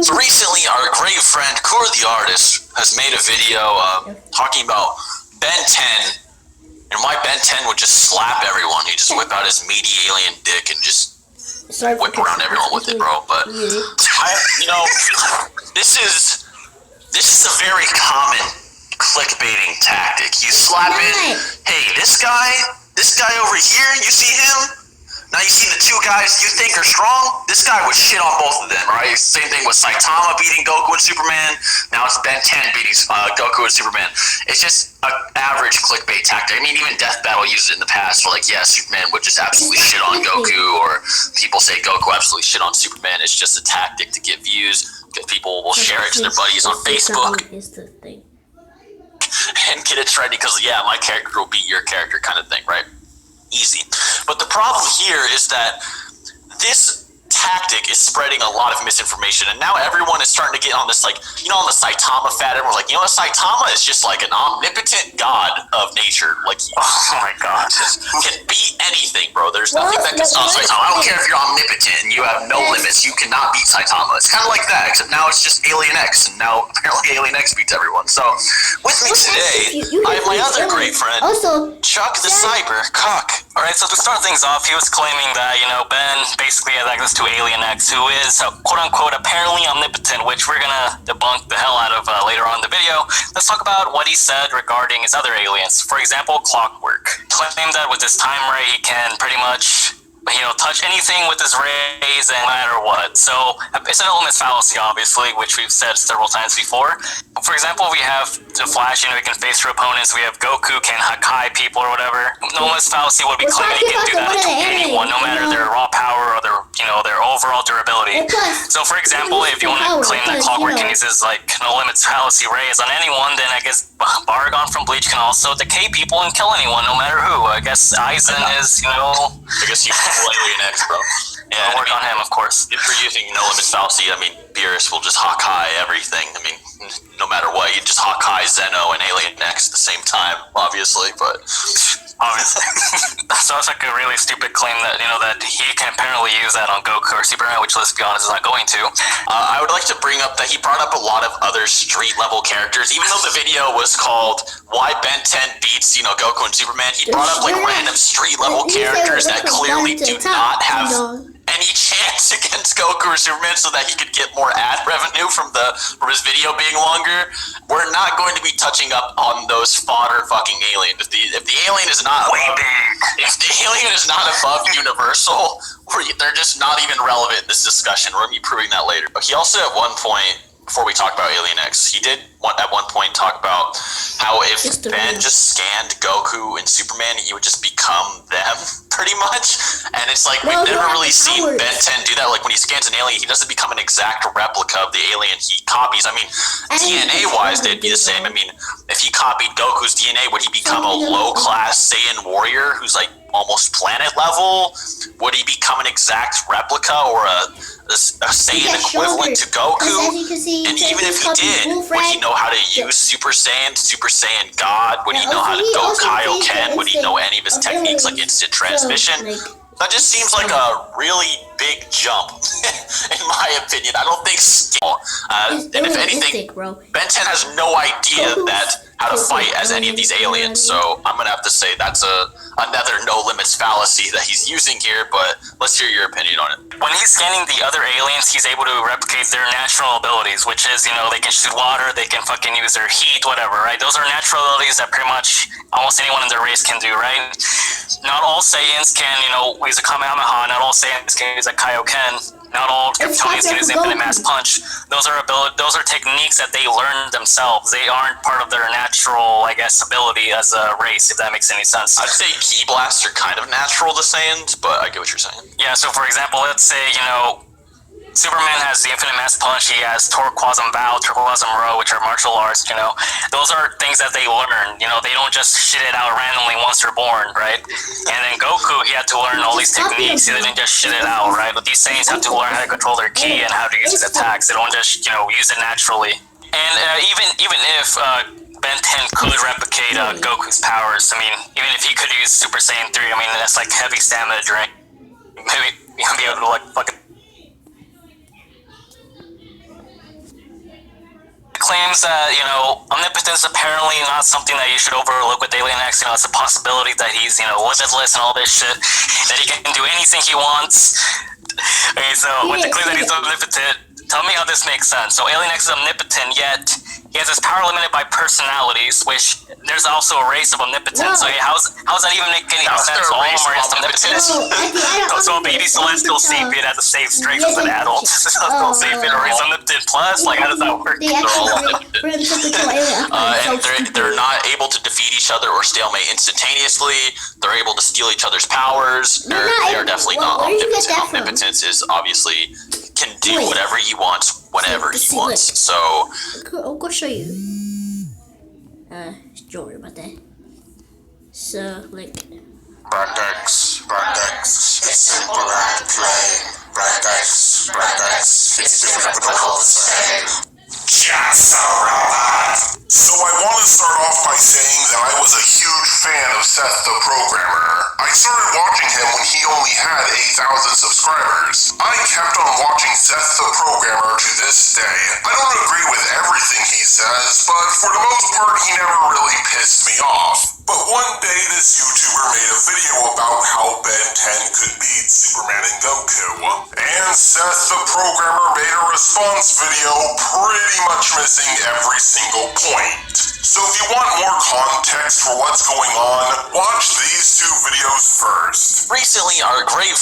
So recently, our great friend Core the Artist has made a video talking about Ben 10 and why Ben 10 would just slap everyone. He'd just whip out his meaty alien dick and just whip around everyone with it, bro. But this is a very common clickbaiting tactic. You slap in, hey, this guy over here, you see him? Now you see the two guys you think are strong, this guy would shit on both of them, right? Same thing with Saitama beating Goku and Superman, now it's Ben 10 beating Goku and Superman. It's just an average clickbait tactic. I mean, even Death Battle used it in the past, where like, yeah, Superman would just absolutely shit on Goku, or people say Goku absolutely shit on Superman. It's just a tactic to get views, because people will share it to their buddies on Facebook. And get it trendy, because yeah, my character will beat your character kind of thing, right? Easy. But the problem here is that this tactic is spreading a lot of misinformation, and now everyone is starting to get on this, like, on the Saitama fad. Everyone's like, Saitama is just like an omnipotent god of nature. Like, oh my god, can beat anything, bro. There's nothing that can stop Saitama. I don't care if you're omnipotent and you have no limits, you cannot beat Saitama. It's kind of like that, except now it's just Alien X, and now apparently Alien X beats everyone. So, with me today, I have my other great friend, Chuck the Cyber Cock. Alright, so to start things off, he was claiming that, Ben basically has access to Alien X, who is, quote-unquote, apparently omnipotent, which we're gonna debunk the hell out of later on in the video. Let's talk about what he said regarding his other aliens. For example, Clockwork. Claimed that with his time ray, he can pretty much, touch anything with his rays and no matter what. So, it's an elements fallacy, obviously, which we've said several times before. For example, we have the Flash, he can face your opponents. We have Goku can Hakai people or whatever. No elements fallacy would be claiming he can do that to anyone, no matter their raw power or their, their overall durability. So, for example, if you want to claim that Clockwork can use his, no limits fallacy rays on anyone, then I guess Baragon from Bleach can also decay people and kill anyone, no matter who. I guess Aizen is, I guess he Alien X, bro. Yeah, I'll work on him, of course. If you're using no limits fallacy, Beerus will just Hakai everything. No matter what, you just Hakai Zeno and Alien X at the same time, obviously, but... Obviously. So it's like a really stupid claim that, that he can apparently use that on Goku or Superman, which, let's be honest, is not going to. I would like to bring up that he brought up a lot of other street-level characters. Even though the video was called Why Ben 10 Beats, Goku and Superman, he brought up, random street-level characters that clearly do not have any chance against Goku or Superman, so that he could get more ad revenue from his video being longer. We're not going to be touching up on those fodder fucking aliens. If the alien is not above Universal, they're just not even relevant in this discussion. We're going to be proving that later. But he also, at one point, before we talk about Alien X, he did at one point talk about how if Ben just scanned Goku and Superman, he would just become them, pretty much. And it's like, we've never really seen Ben 10 do that. Like, when he scans an alien, he doesn't become an exact replica of the alien he copies. DNA-wise, they'd be the same. If he copied Goku's DNA, would he become a low-class Saiyan warrior who's, almost planet level? Would he become an exact replica or a Saiyan equivalent to Goku? And even if he did, would he know how to use Super Saiyan God? Would he know how to go Kaioken? Would he know any of his techniques, like instant transmission? That just seems like a really big jump, in my opinion. I don't think skill. And if anything, Ben 10 has no idea how to fight as any of these aliens. So I'm gonna have to say that's another no limits fallacy that he's using here. But let's hear your opinion on it. When he's scanning the other aliens, he's able to replicate their natural abilities, which is, they can shoot water, they can fucking use their heat, whatever, right? Those are natural abilities that pretty much almost anyone in their race can do, right? Not all Saiyans can, use a Kamehameha. Not all Saiyans can use a Kaioken. Not all Kryptonians can use Infinite Mass Punch. Those are techniques that they learn themselves. They aren't part of their natural, ability as a race, if that makes any sense. I'd say Ki Blasts are kind of natural to Saiyans, but I get what you're saying. Yeah, so for example, let's say, Superman has the Infinite Mass Punch, he has Turquoism Vow, Turquoism Row, which are martial arts, Those are things that they learn, they don't just shit it out randomly once they're born, right? And then Goku, he had to learn all these techniques, he didn't just shit it out, right? But these Saiyans have to learn how to control their ki and how to use his attacks. They don't just, use it naturally. And even if Ben 10 could replicate Goku's powers, even if he could use Super Saiyan 3, that's like heavy stamina drain. Maybe he'll be able to, fucking claims that, you know, omnipotence is apparently not something that you should overlook with Alien X. You know, it's a possibility that he's, you know, limitless and all this shit, that he can do anything he wants. Okay, so with the claim that he's omnipotent, tell me how this makes sense. So Alien X is omnipotent, yet he has his power limited by personalities, which there's also a race of omnipotence. So how's that even make any sense? All of them are just omnipotent. So a baby celestial sapien has the same strength as an adult celestial sapien, or he's omnipotent plus? Like, how does that work? They're all omnipotent. And they're not able to defeat each other or stalemate instantaneously. They're able to steal each other's powers. They are definitely not omnipotent. Omnipotence is obviously can do whatever he wants whenever he wants. So I'll go show you. Don't worry about that. So like Bradex, Superman claim. Bradex, it's different but all the same. Just a robot. So I want to start off by saying that I was a huge fan of Seth the Programmer. I started watching him when he only had 8,000 subscribers. I kept on watching Seth the Programmer to this day. I don't agree with everything he says, but for the most part he never really pissed me off. But one day this YouTuber made a video about how Ben 10 could beat Superman and Goku. And Seth the Programmer made a response video pretty much missing every single point. So if you want more context for what's going on, watch these two videos first. recently, our grave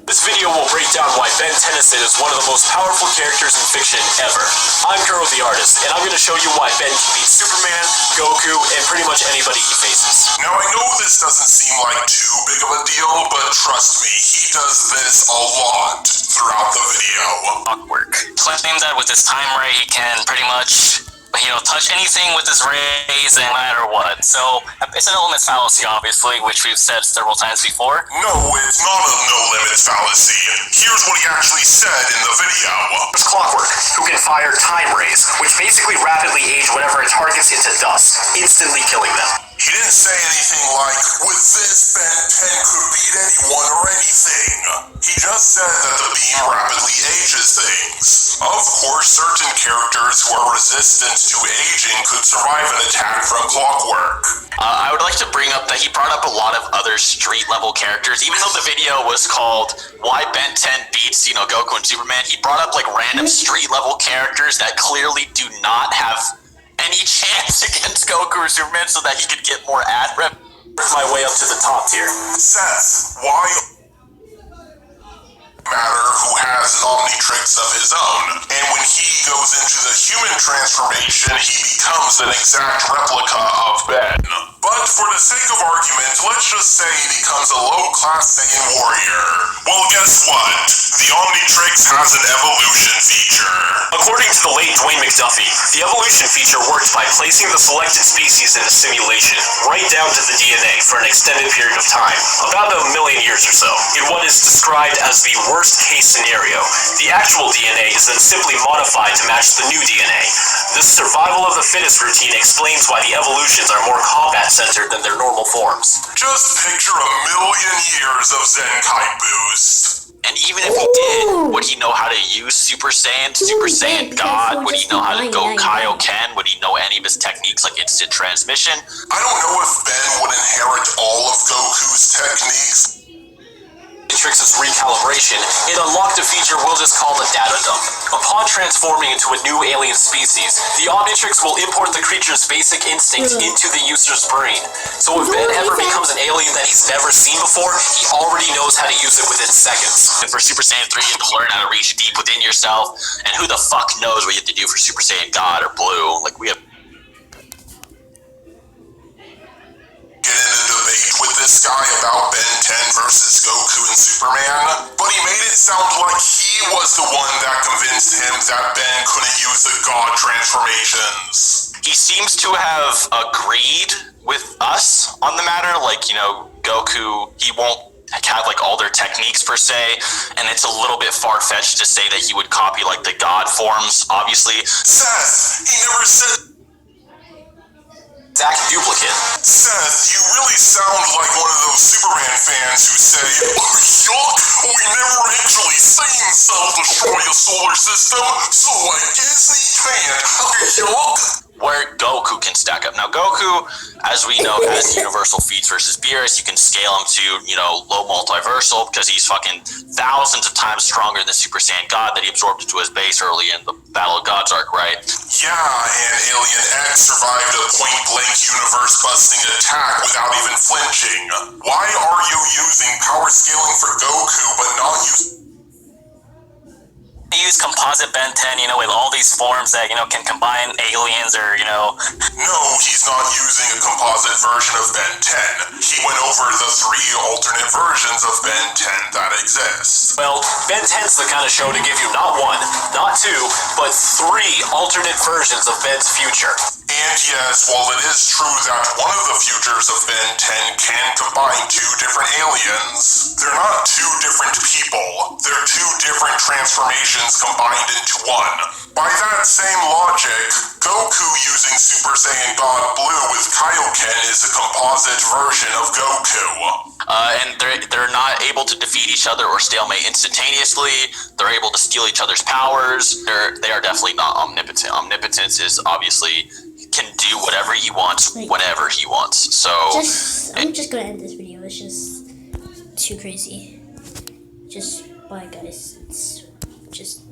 This video will break down why Ben Tennyson is one of the most powerful characters in fiction ever. I'm Kuro the Artist, and I'm going to show you why Ben can beat Superman, Goku, and pretty much anybody he faces. Now I know this doesn't seem like too big of a deal, but trust me, he does this a lot throughout the video. Clockwork. Claim that with his time ray, he can pretty much, you know, touch anything with his rays, no matter what. So it's an element fallacy, obviously, which we've said several times before. No, it's not a no-limits fallacy. Here's what he actually said in the video. There's Clockwork, who can fire time rays, which basically rapidly age whatever it targets into dust, instantly killing them. He didn't say anything like, with this, Ben 10 could beat anyone or anything. He just said that the beam rapidly ages things. Of course, certain characters who are resistant to aging could survive an attack from Clockwork. I would like to bring up that he brought up a lot of other street-level characters. Even though the video was called Why Ben 10 Beats, you know, Goku and Superman, he brought up, like, random street-level characters that clearly do not have any chance against Goku or Superman so that he could get more ad rep. My way up to the top tier. Seth, why matter who has an Omnitrix of his own, and when he goes into the human transformation, he becomes an exact replica of Ben. But for the sake of argument, let's just say he becomes a low-class Saiyan warrior. Well, guess what? The Omnitrix has an evolution feature. According to the late Dwayne McDuffie, the evolution feature works by placing the selected species in a simulation, right down to the DNA for an extended period of time, about 1 million years or so, in what is described as the worst-case scenario. The actual DNA is then simply modified to match the new DNA. This survival of the fittest routine explains why the evolutions are more combat-centered than their normal forms. Just picture 1 million years of Zenkai boost. And even if he did, would he know how to use Super Saiyan, Super Saiyan God? Would he know how to go Kaioken? Would he know any of his techniques like instant transmission? I don't know if Ben would inherit all of Goku's techniques. Omnitrix's recalibration, it unlocked a feature we'll just call the data dump. Upon transforming into a new alien species, the Omnitrix will import the creature's basic instincts into the user's brain. So if Ben ever becomes an alien that he's never seen before, he already knows how to use it within seconds. And for Super Saiyan 3, you have to learn how to reach deep within yourself. And who the fuck knows what you have to do for Super Saiyan God or Blue? Like, we have Get in a debate with this guy about Ben 10 versus Goku and Superman, but he made it sound like he was the one that convinced him that Ben couldn't use the God transformations. he seems to have agreed with us on the matter. Like, you know, Goku, he won't have like all their techniques per se, and it's a little bit far-fetched to say that he would copy like the God forms, obviously. Seth, he never said exact duplicate. Seth, you really sound like one of those Superman fans who say, "Oh, yuck, we never actually seen Cell destroy a solar system, so I guess he can't. Yuck." Where Goku can stack up. Now, Goku, as we know, has universal feats versus Beerus. You can scale him to, low multiversal because he's fucking thousands of times stronger than Super Saiyan God that he absorbed into his base early in the Battle of Gods arc, right? Yeah, and Alien X survived a point-blank universe-busting attack without even flinching. Why are you using power scaling for Goku but not using... They use composite Ben 10, with all these forms that, can combine aliens or, No, he's not using a composite version of Ben 10. He went over the 3 alternate versions of Ben 10 that exist. Well, Ben 10's the kind of show to give you not 1, not 2, but 3 alternate versions of Ben's future. And yes, while it is true that one of the futures of Ben 10 can combine 2 different aliens, they're not 2 different people. They're 2 different transformations combined into one. By that same logic, Goku using Super Saiyan God Blue with Kaioken is a composite version of Goku. And they're not able to defeat each other or stalemate instantaneously. They're able to steal each other's powers. They are definitely not omnipotent. Omnipotence is obviously can do whatever he wants, whenever he wants. So I'm just gonna end this video. It's just too crazy. Just bye, guys. It's just